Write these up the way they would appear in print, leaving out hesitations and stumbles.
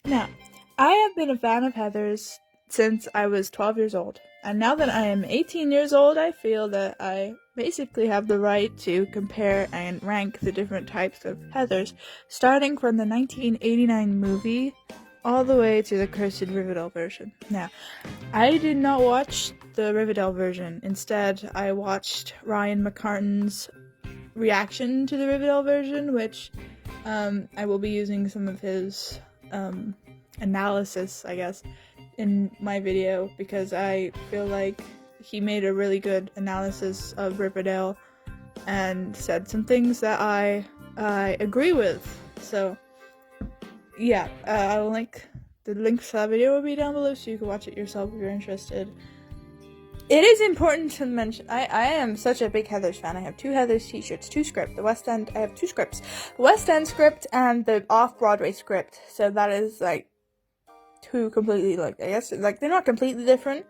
Now, I have been a fan of Heathers since I was 12 years old, and now that I am 18 years old, I feel that I basically have the right to compare and rank the different types of Heathers, starting from the 1989 movie all the way to the cursed Riverdale version. Now, I did not watch the Riverdale version. Instead, I watched Ryan McCartan's reaction to the Riverdale version, which I will be using some of his analysis, I guess, in my video, because I feel like he made a really good analysis of Riverdale and said some things that I agree with. So yeah, I will link the link to that video will be down below so you can watch it yourself if you're interested. It is important to mention, I am such a big Heathers fan. I have 2 Heathers t-shirts, 2 scripts. The West End, I have 2 scripts. The West End script and the Off-Broadway script. So that is, like, 2 completely, like, I guess, like, they're not completely different,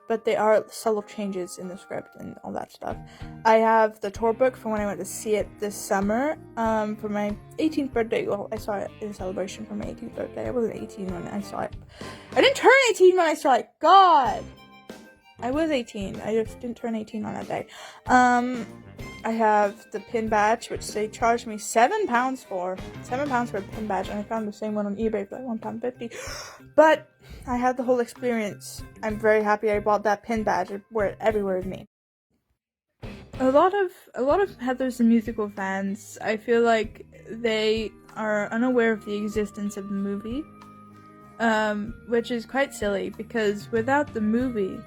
but they are subtle changes in the script and all that stuff. I have the tour book from when I went to see it this summer, for my 18th birthday. Well, I saw it in celebration for my 18th birthday. I wasn't 18 when I saw it. I didn't turn 18 when I saw it. God! I was 18. I just didn't turn 18 on that day. I have the pin badge, which they charged me £7 for. £7 for a pin badge, and I found the same one on eBay for like £1.50. But I had the whole experience. I'm very happy I bought that pin badge. It wore it everywhere with me. A lot of Heathersthemusical fans, I feel like they are unaware of the existence of the movie, which is quite silly because without the movie,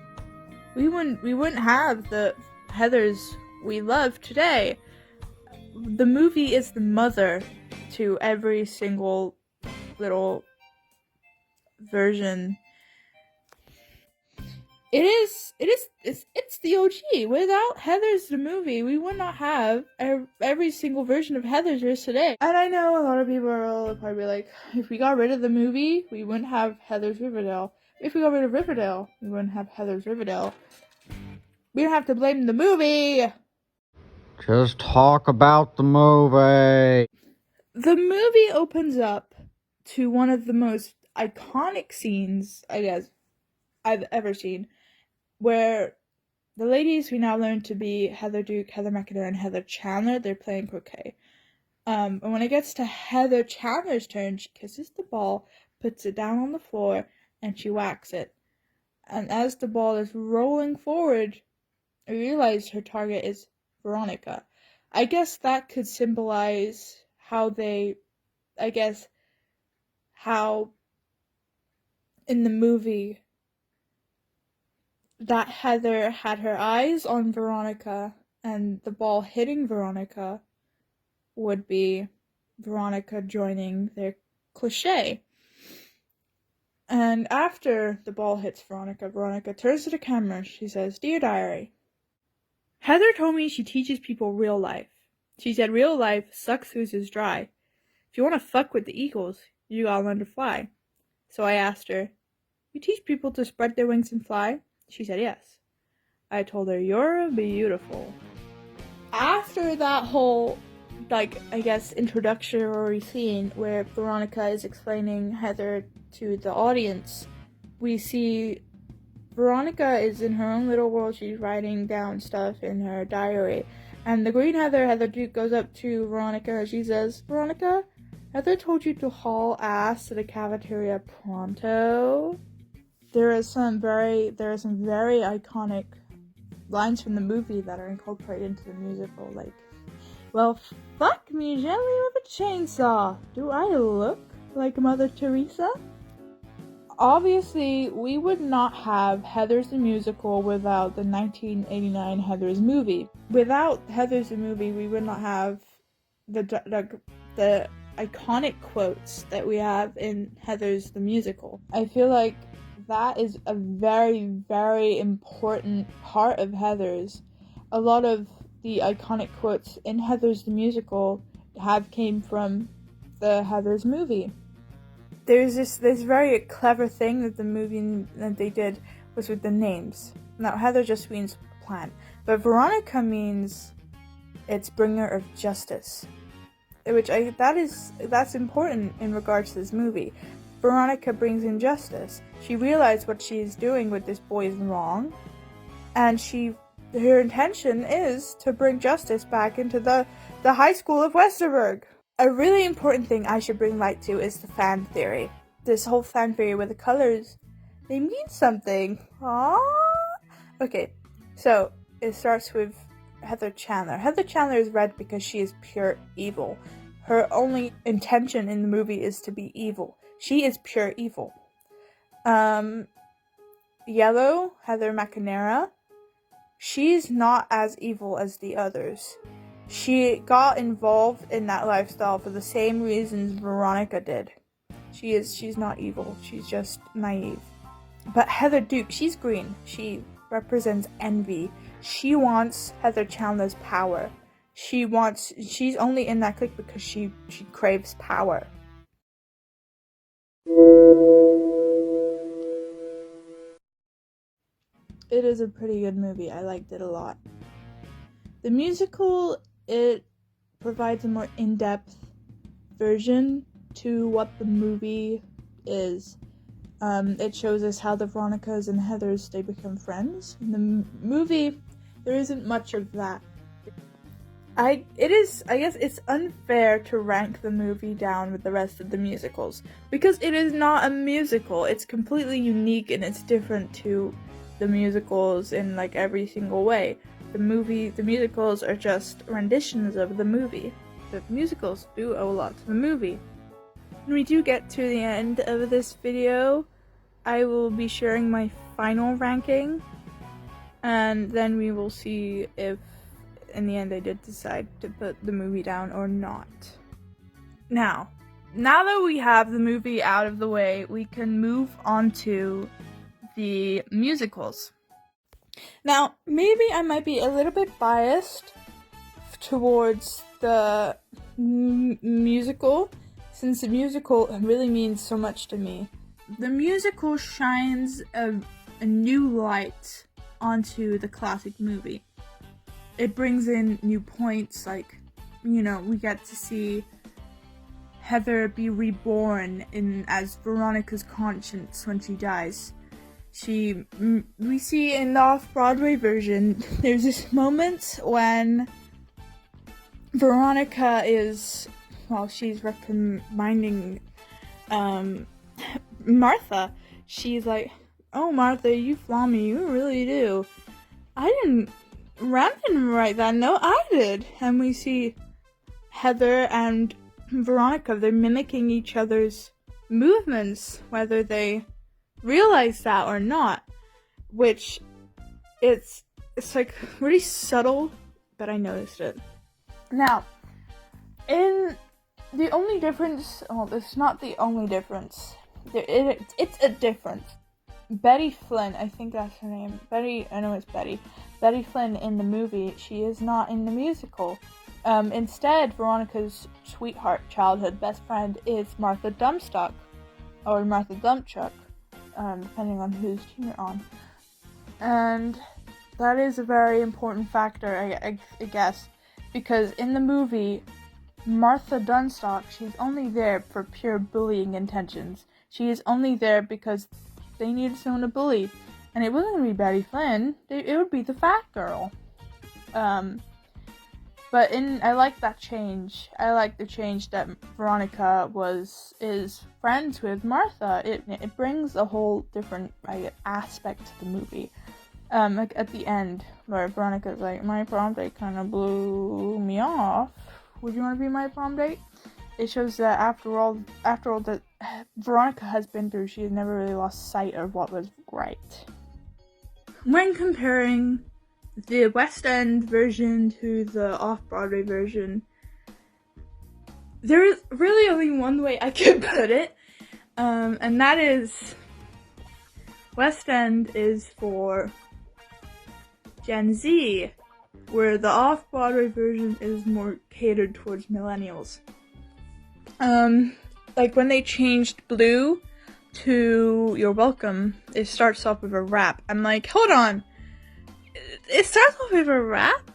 we wouldn't have the Heathers we love today. The movie is the mother to every single little version. It's the OG. Without Heathers the movie, we would not have every single version of Heathers there is today. And I know a lot of people will probably be like, if we got rid of the movie, we wouldn't have Heathers Riverdale. If we got rid of Riverdale, we wouldn't have Heathers Riverdale. We don't have to blame the movie. Just talk about the movie. The movie opens up to one of the most iconic scenes, I guess, I've ever seen, where the ladies we now learn to be Heather Duke, Heather McIntyre, and Heather Chandler, they're playing croquet. And when it gets to Heather Chandler's turn, she kisses the ball, puts it down on the floor, and she whacks it. And as the ball is rolling forward, I realized her target is Veronica. I guess that could symbolize how in the movie that Heather had her eyes on Veronica and the ball hitting Veronica would be Veronica joining their cliché. And after the ball hits Veronica, Veronica turns to the camera. She says, "Dear Diary, Heather told me she teaches people real life. She said real life sucks oozes dry. If you want to fuck with the Eagles, you gotta learn to fly." So I asked her, "You teach people to spread their wings and fly?" She said yes. I told her, "You're beautiful." After that whole, introductory scene where Veronica is explaining Heather to the audience, we see Veronica is in her own little world. She's writing down stuff in her diary. And the green Heather Duke, goes up to Veronica and she says, "Veronica, Heather told you to haul ass to the cafeteria pronto." There are some very iconic lines from the movie that are incorporated into the musical, like, "Well, fuck me gently with a chainsaw. Do I look like Mother Teresa?" Obviously, we would not have Heathers the Musical without the 1989 Heathers movie. Without Heathers the movie, we would not have the iconic quotes that we have in Heathers the Musical. I feel like that is a very, very important part of Heathers. A lot of the iconic quotes in Heathers the Musical came from the Heathers movie. There's this very clever thing that the movie that they did was with the names. Now, Heather just means plant, but Veronica means it's bringer of justice, that's important in regards to this movie. Veronica brings in justice. She realized what she's doing with this boy is wrong, and her intention is to bring justice back into the high school of Westerberg. A really important thing I should bring light to is the fan theory. This whole fan theory where the colors, they mean something. Aww. Okay, so it starts with Heather Chandler. Heather Chandler is red because she is pure evil. Her only intention in the movie is to be evil. She is pure evil. Yellow, Heather McNamara, she's not as evil as the others. She got involved in that lifestyle for the same reasons Veronica did. She's not evil. She's just naive. But Heather Duke, she's green. She represents envy. She wants Heather Chandler's power. She's only in that clique because she craves power. It is a pretty good movie. I liked it a lot. The musical, it provides a more in-depth version to what the movie is. It shows us how the Veronicas and Heathers, they become friends. In the movie, there isn't much of that. I guess it's unfair to rank the movie down with the rest of the musicals, because it is not a musical. It's completely unique and it's different to the musicals in like every single way. The musicals are just renditions of the movie. The musicals do owe a lot to the movie. When we do get to the end of this video, I will be sharing my final ranking, and then we will see if in the end I did decide to put the movie down or not. Now that we have the movie out of the way, we can move on to the musicals. Now, maybe I might be a little bit biased towards the musical, since the musical really means so much to me. The musical shines a new light onto the classic movie. It brings in new points, like, we get to see Heather be reborn as Veronica's conscience when she dies. We see in the off-Broadway version, there's this moment when Veronica is, she's reprimanding Martha. She's like, "Oh, Martha, you flaw me, you really do. Ram didn't write that note, I did." And we see Heather and Veronica, they're mimicking each other's movements, whether they realize that or not, which it's like really subtle, but I noticed it. Now, the only difference, it's not the only difference, it's a difference. Betty Flynn, I think that's her name, Betty Flynn in the movie, she is not in the musical. Instead, Veronica's sweetheart, childhood best friend is Martha Dumpstuck, or Martha Dumpchuck, depending on whose team you're on. And that is a very important factor, I guess, because in the movie, Martha Dumpstuck, she's only there for pure bullying intentions. She is only there because they needed someone to bully. And it wasn't going to be Betty Flynn, it would be the fat girl. But I like that change. I like the change that Veronica is friends with Martha. It brings a whole different aspect to the movie. Like at the end, where Veronica's like, "My prom date kind of blew me off. Would you want to be my prom date?" It shows that after all that Veronica has been through, she has never really lost sight of what was right. When comparing the West End version to the off-Broadway version, there is really only one way I could put it, and that is West End is for Gen Z, where the off-Broadway version is more catered towards millennials. Like when they changed Blue to You're Welcome, it starts off with a rap. I'm like, hold on. It starts off with a rap?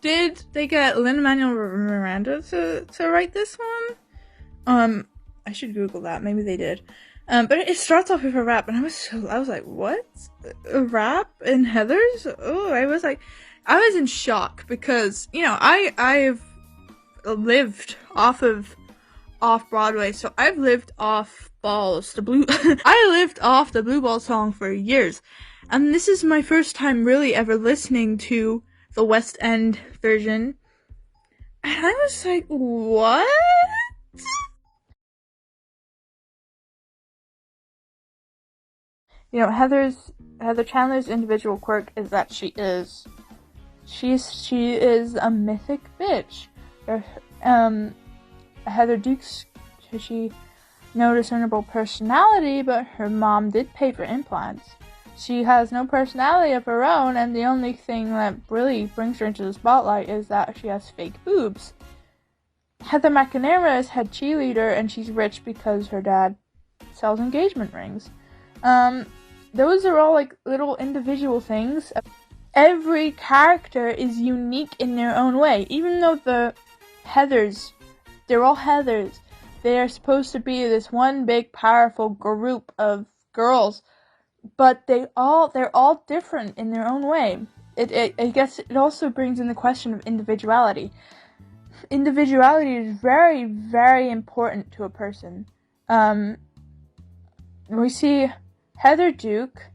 Did they get Lin-Manuel Miranda to write this one? I should Google that. Maybe they did. But it starts off with a rap, and I was like, what? A rap in Heathers? Oh, I was in shock because, I've lived off Broadway, so I've lived off Balls, I lived off the Blue Ball song for years, and this is my first time really ever listening to the West End version, and I was like, what? Heather Chandler's individual quirk is that she is a mythic bitch. Heather Duke's, she no discernible personality, but her mom did pay for implants. She has no personality of her own, and the only thing that really brings her into the spotlight is that she has fake boobs. Heather McNamara is head cheerleader, and she's rich because her dad sells engagement rings. Those are all like little individual things. Every character is unique in their own way. Even though the Heathers, they're all Heathers, they are supposed to be this one big powerful group of girls, but they're all different in their own way. I guess it also brings in the question of individuality. Individuality is very, very important to a person. We see Heather Duke,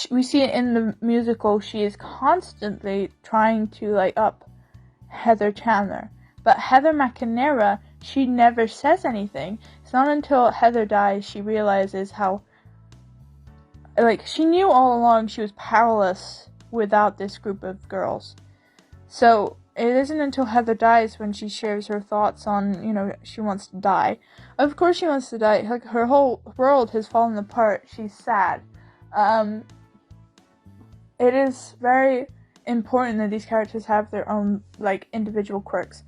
we see it in the musical, she is constantly trying to up Heather Chandler. But Heather McNamara, she never says anything. It's not until Heather dies she realizes how, she knew all along she was powerless without this group of girls. So it isn't until Heather dies when she shares her thoughts on, she wants to die. Of course she wants to die. Her whole world has fallen apart. She's sad. It is very important that these characters have their own, individual quirks.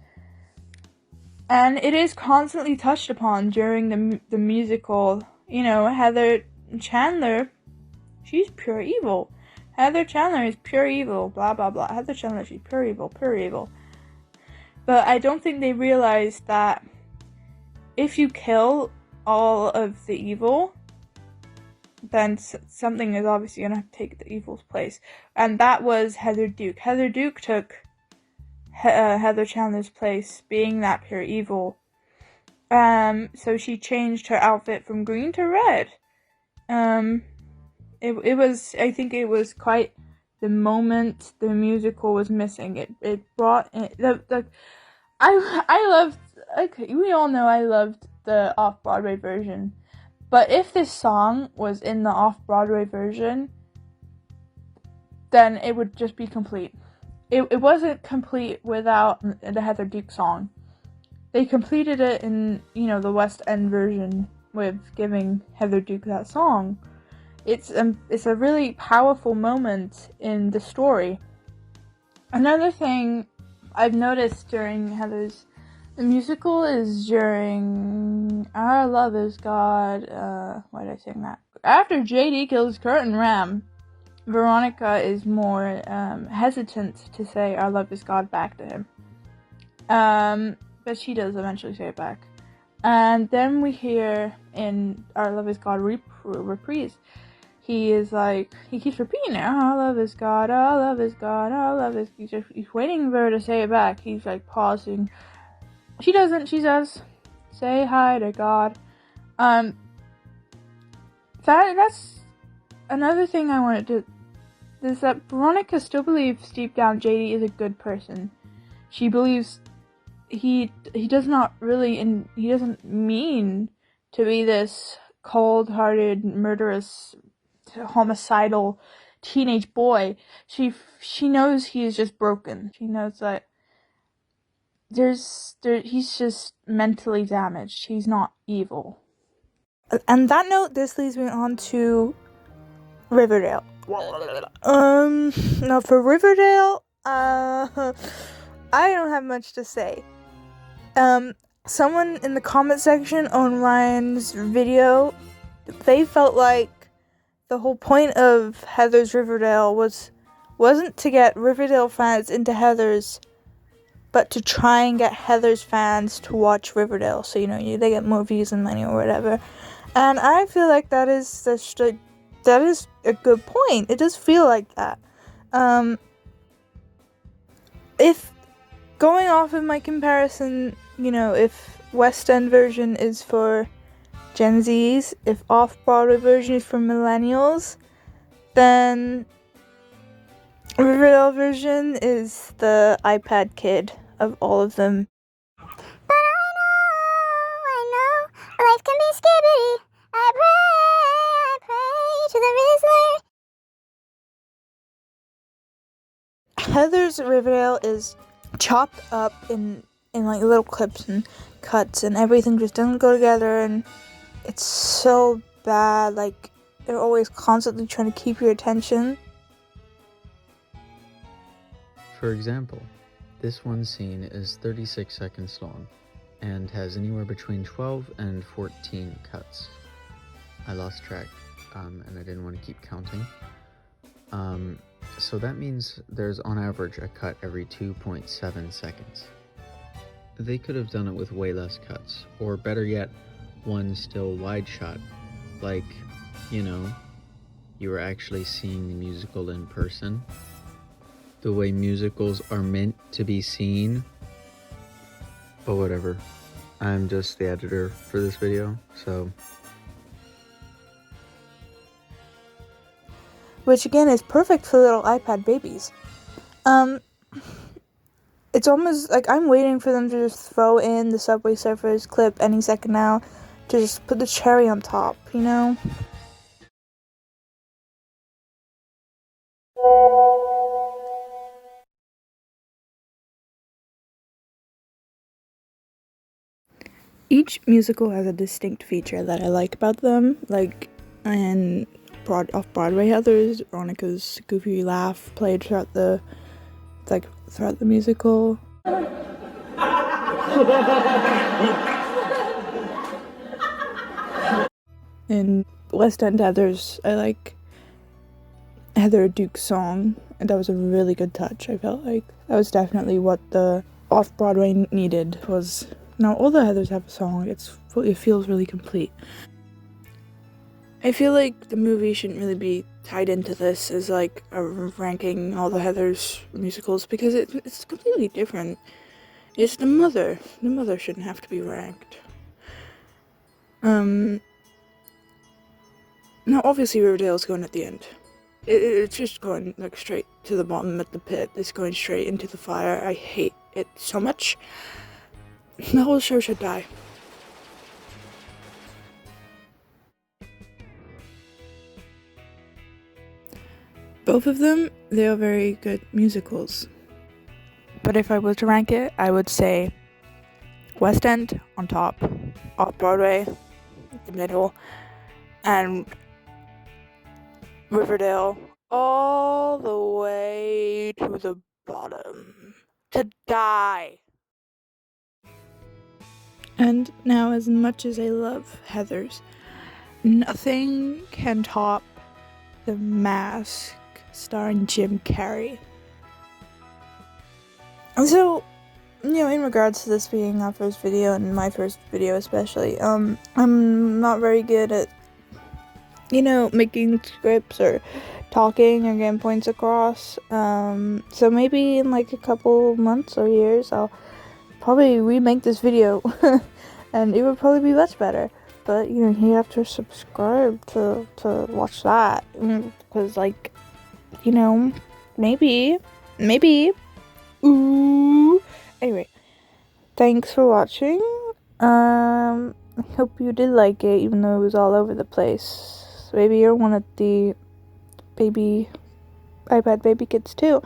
And it is constantly touched upon during the musical. Heather Chandler, she's pure evil. Heather Chandler is pure evil, blah, blah, blah. Heather Chandler, she's pure evil, pure evil. But I don't think they realize that if you kill all of the evil, then something is obviously going to take the evil's place. And that was Heather Duke. Heather Duke took Heather Chandler's place, being that pure evil. So she changed her outfit from green to red. I think it was quite the moment the musical was missing. It brought in I loved, we all know I loved the off-Broadway version. But if this song was in the off-Broadway version, then it would just be complete. It wasn't complete without the Heather Duke song. They completed it in, the West End version with giving Heather Duke that song. It's a really powerful moment in the story. Another thing I've noticed during the musical is during Our Love Is God. Why did I sing that? After JD kills Kurt and Ram, Veronica is more hesitant to say Our Love Is God back to him. But she does eventually say it back. And then we hear in Our Love Is God reprise, he keeps repeating it. Our love is God, our love is God, our love is... He's waiting for her to say it back. He's pausing. She doesn't. She says, say hi to God. That's another thing I wanted to... is that Veronica still believes deep down JD is a good person. She believes he does not really... and he doesn't mean to be this cold-hearted, murderous, homicidal teenage boy. She knows he is just broken. She knows that he's just mentally damaged. He's not evil. And that note, this leads me on to Riverdale. Now for Riverdale, I don't have much to say. Someone in the comment section on Ryan's video, they felt like the whole point of Heather's Riverdale wasn't to get Riverdale fans into Heather's, but to try and get Heather's fans to watch Riverdale, so they get more views and money or whatever. And I feel like that is a good point. It does feel like that. If going off of my comparison, if West End version is for Gen Zs, if Off-Broadway version is for millennials, then Riverdale version is the iPad kid of all of them. But I know, life can be skibbity. I pray to the Rizzler. Heather's Riverdale is chopped up in like little clips and cuts, and everything just doesn't go together, and it's so bad. Like, they're always constantly trying to keep your attention. For example, this one scene is 36 seconds long and has anywhere between 12 and 14 cuts. I lost track, and I didn't want to keep counting. So that means there's on average a cut every 2.7 seconds. They could have done it with way less cuts, or better yet, one still wide shot, like, you were actually seeing the musical in person, the way musicals are meant to be seen. But whatever, I'm just the editor for this video, so. Which again is perfect for little iPad babies. It's almost like I'm waiting for them to just throw in the Subway Surfers clip any second now, to just put the cherry on top, Each musical has a distinct feature that I like about them, like in Off-Broadway Heathers, Veronica's goofy laugh played throughout the musical. In West End Heathers, I like Heather Duke's song, and that was a really good touch. I felt like that was definitely what the Off-Broadway needed. Was now all the Heathers have a song. It feels really complete. I feel like the movie shouldn't really be tied into this as like a ranking all the Heathers musicals, because it's completely different. It's the mother. The mother shouldn't have to be ranked. Now obviously Riverdale's going at the end. It's just going like straight to the bottom at the pit. It's going straight into the fire. I hate it so much. The whole show should die. Both of them, they are very good musicals. But if I was to rank it, I would say West End on top, Off-Broadway the middle, and Riverdale all the way to the bottom. To die! And now, as much as I love Heathers, nothing can top The Mask starring Jim Carrey. And so, in regards to this being our first video, and my first video especially, I'm not very good at, making scripts or talking or getting points across. So maybe in like a couple months or years, I'll probably remake this video, and it would probably be much better. But, you have to subscribe to watch that, because, maybe, ooh. Anyway, thanks for watching. I hope you did like it, even though it was all over the place. Maybe you're one of the iPad baby kids too.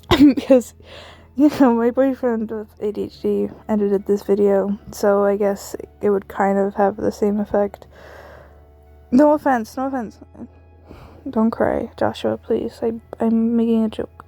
Because, my boyfriend with ADHD edited this video, so I guess it would kind of have the same effect. No offense. Don't cry, Joshua, please. I'm making a joke.